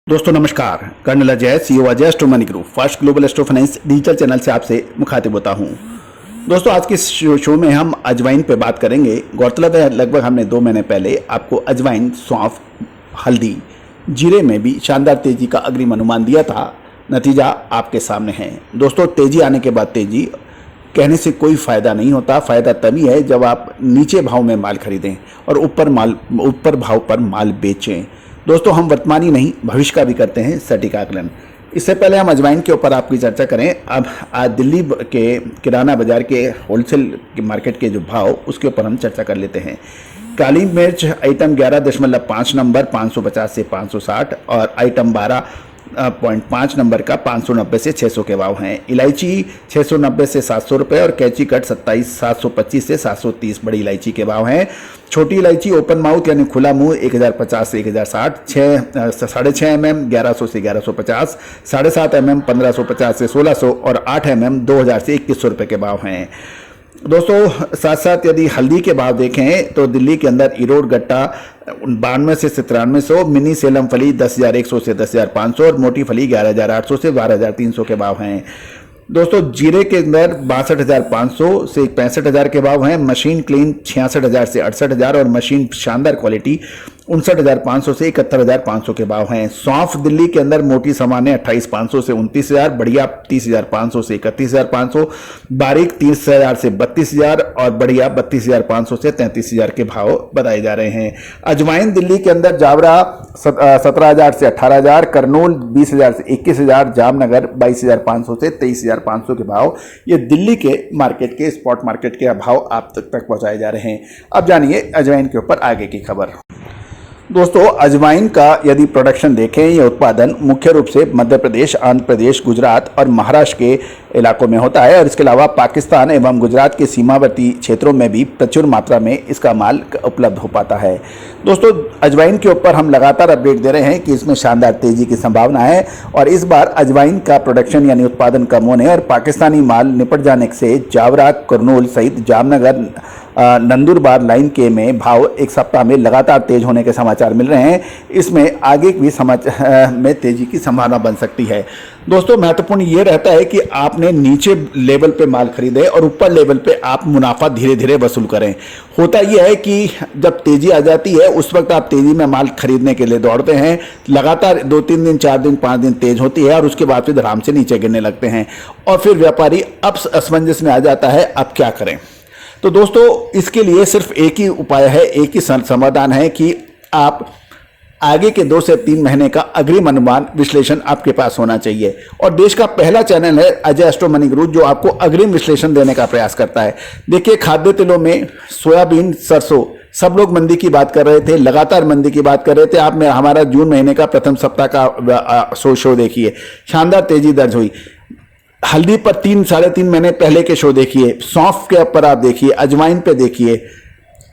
दोस्तों नमस्कार। Colonel Ajay, CEO Ajay astro money group first global astro finance digital channel से आपसे मुखातिब होता हूं। दोस्तों आज के शो में हम अजवाइन पे बात करेंगे। गौरतलब है लगभग हमने 2 महीने पहले आपको अजवाइन, सौंफ, हल्दी, जीरे में भी शानदार तेजी का अग्रिम अनुमान दिया था। नतीजा आपके सामने है। दोस्तों तेजी आने के बाद तेजी कहने से कोई फ़ायदा नहीं होता। फ़ायदा तभी है जब आप नीचे भाव में माल खरीदें और ऊपर भाव पर माल बेचें। दोस्तों हम वर्तमान ही नहीं भविष्य का भी करते हैं सटीक आकलन। इससे पहले हम अजवाइन के ऊपर आपकी चर्चा करें। अब आज दिल्ली के किराना बाजार के होलसेल मार्केट के जो भाव उसके ऊपर हम चर्चा कर लेते हैं। काली मिर्च आइटम 11.5 नंबर 550 से 560 और आइटम 12.5 नंबर का 590 से 600 के भाव हैं। इलायची 690 से 700 रुपये और कैची कट 725 से 730 बड़ी इलायची के भाव हैं। छोटी इलायची ओपन माउथ यानी खुला मुंह 1050 से 1060, 6.5 mm 1100 से 1150, 7.5 mm 1550 से 1600 और 8 mm 2000 से 2100 रुपये के भाव हैं। दोस्तों साथ साथ यदि हल्दी के भाव देखें तो दिल्ली के अंदर इरोड गट्टा 92 से 9300, मिनी सेलम फली 10,100 से 10,500 और मोटी फली 11,800 से 12,300 के भाव हैं। दोस्तों जीरे के अंदर 62,500 से 65,000 के भाव हैं। मशीन क्लीन 66,000 से 68,000 और मशीन शानदार क्वालिटी 59,500 से 71,500 के भाव हैं। सौंफ दिल्ली के अंदर मोटी सामान्य 28,500 से 29,000, बढ़िया 30,500 से 31,500, बारीक 30,000 से 32,000 और बढ़िया 32,500 से 33,000 के भाव बताए जा रहे हैं। अजवाइन दिल्ली के अंदर जावरा 17,000 से 18,000, करनूल 20,000 से 21,000, जामनगर 22,500 से 23,500 के भाव ये दिल्ली के मार्केट के स्पॉट मार्केट के भाव आप तक पहुंचाए जा रहे हैं। अब जानिए अजवाइन के ऊपर आगे की खबर। दोस्तों अजवाइन का यदि प्रोडक्शन देखें या उत्पादन मुख्य रूप से मध्य प्रदेश, आंध्र प्रदेश, गुजरात और महाराष्ट्र के इलाकों में होता है और इसके अलावा पाकिस्तान एवं गुजरात के सीमावर्ती क्षेत्रों में भी प्रचुर मात्रा में इसका माल उपलब्ध हो पाता है। दोस्तों अजवाइन के ऊपर हम लगातार अपडेट दे रहे हैं कि इसमें शानदार तेजी की संभावना है और इस बार अजवाइन का प्रोडक्शन यानी उत्पादन कम होने और पाकिस्तानी माल निपट जाने से जावरा, करनूल सहित जामनगर, नंदुरबार लाइन के में भाव एक सप्ताह में लगातार तेज होने के समाचार मिल रहे हैं। इसमें आगे भी में तेजी की संभावना बन सकती है। दोस्तों महत्वपूर्ण ये रहता है कि आपने नीचे लेवल पे माल खरीदे और ऊपर लेवल पे आप मुनाफा धीरे धीरे वसूल करें। होता यह है कि जब तेजी आ जाती है उस वक्त आप तेजी में माल खरीदने के लिए दौड़ते हैं। लगातार 2-3 दिन, 4 दिन, 5 दिन तेज होती है और उसके बाद फिर आराम से नीचे गिरने लगते हैं और फिर व्यापारी अब असमंजस में आ जाता है, अब क्या करें। तो दोस्तों इसके लिए सिर्फ एक ही उपाय है, एक ही समाधान है कि आप आगे के 2 से 3 महीने का अग्रिम अनुमान विश्लेषण आपके पास होना चाहिए और देश का पहला चैनल है अजय एस्ट्रो मनी ग्रुप जो आपको अग्रिम विश्लेषण देने का प्रयास करता है। देखिए खाद्य तेलों में सोयाबीन, सरसों सब लोग मंदी की बात कर रहे थे, लगातार मंदी की बात कर रहे थे। आप में हमारा जून महीने का प्रथम सप्ताह का शो देखिए, शानदार तेजी दर्ज हुई। हल्दी पर 3-3.5 महीने पहले के शो देखिए, सौंफ के ऊपर आप देखिए, अजवाइन पे देखिए,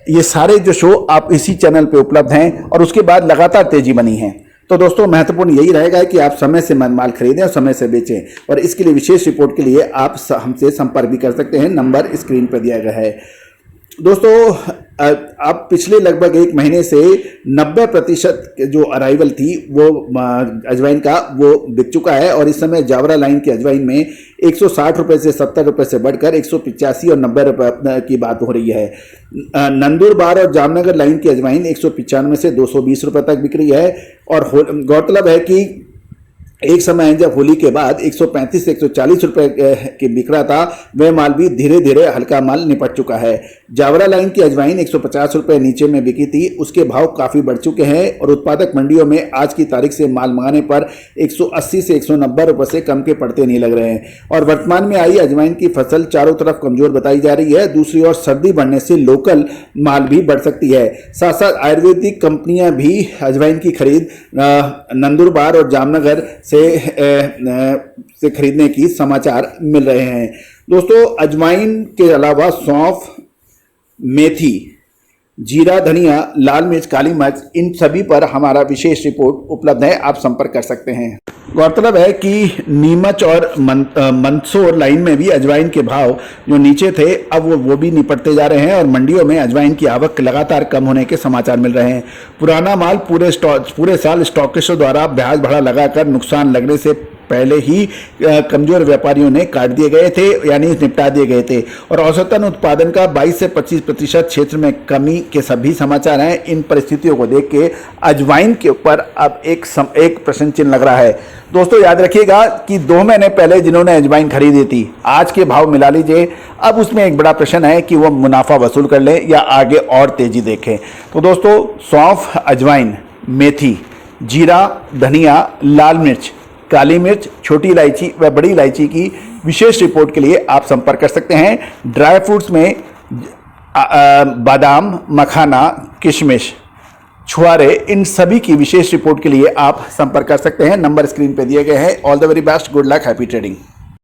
ये सारे जो शो आप इसी चैनल पे उपलब्ध हैं और उसके बाद लगातार तेजी बनी है। तो दोस्तों महत्वपूर्ण यही रहेगा कि आप समय से माल खरीदें और समय से बेचें और इसके लिए विशेष रिपोर्ट के लिए आप हमसे संपर्क भी कर सकते हैं। नंबर स्क्रीन पर दिया गया है। दोस्तों आप पिछले लगभग 1 महीने से 90% जो अराइवल थी वो अजवाइन का वो बिक चुका है और इस समय जावरा लाइन की अजवाइन में 160 रुपये से 70 रुपये से बढ़कर 185 और 90 रुपये की बात हो रही है। नंदुरबार और जामनगर लाइन की अजवाइन 195 से 220 रुपये तक बिक रही है और गौरतलब है कि एक समय है जब होली के बाद 135 से 140 रुपए के बिक रहा था, वह माल भी धीरे धीरे हल्का माल निपट चुका है। जावरा लाइन की अजवाइन 150 रुपए नीचे में बिकी थी, उसके भाव काफ़ी बढ़ चुके हैं और उत्पादक मंडियों में आज की तारीख से माल मंगाने पर 180 से 190 रुपये से कम के पड़ते नहीं लग रहे हैं और वर्तमान में आई अजवाइन की फसल चारों तरफ कमजोर बताई जा रही है। दूसरी ओर सर्दी बढ़ने से लोकल माल भी बढ़ सकती है। साथ साथ आयुर्वेदिक कंपनियां भी अजवाइन की खरीद नंदुरबार और जामनगर से खरीदने की समाचार मिल रहे हैं। दोस्तों अजवाइन के अलावा सौंफ, मेथी, जीरा, धनिया, लाल मिर्च, काली मिर्च इन सभी पर हमारा विशेष रिपोर्ट उपलब्ध है, आप संपर्क कर सकते हैं। गौरतलब है कि नीमच और मंदसौर लाइन में भी अजवाइन के भाव जो नीचे थे अब वो भी निपटते जा रहे हैं और मंडियों में अजवाइन की आवक लगातार कम होने के समाचार मिल रहे हैं। पुराना माल पूरे साल स्टॉकिस्टों द्वारा ब्याज भाड़ा लगाकर नुकसान लगने से पहले ही कमजोर व्यापारियों ने काट दिए गए थे, यानी निपटा दिए गए थे और औसतन उत्पादन का 22 से 25% क्षेत्र में कमी के सभी समाचार हैं। इन परिस्थितियों को देख के अजवाइन के ऊपर अब एक प्रश्न चिन्ह लग रहा है। दोस्तों याद रखिएगा कि 2 महीने पहले जिन्होंने अजवाइन खरीदी थी आज के भाव मिला लीजिए, अब उसमें एक बड़ा प्रश्न है कि वो मुनाफा वसूल कर लें या आगे और तेजी देखें। तो दोस्तों सौंफ, अजवाइन, मेथी, जीरा, धनिया, लाल मिर्च, काली मिर्च, छोटी इलायची व बड़ी इलायची की विशेष रिपोर्ट के लिए आप संपर्क कर सकते हैं। ड्राई फ्रूट्स में बादाम, मखाना, किशमिश, छुआरे, इन सभी की विशेष रिपोर्ट के लिए आप संपर्क कर सकते हैं। नंबर स्क्रीन पे दिए गए हैं। All the very best, good luck, happy trading.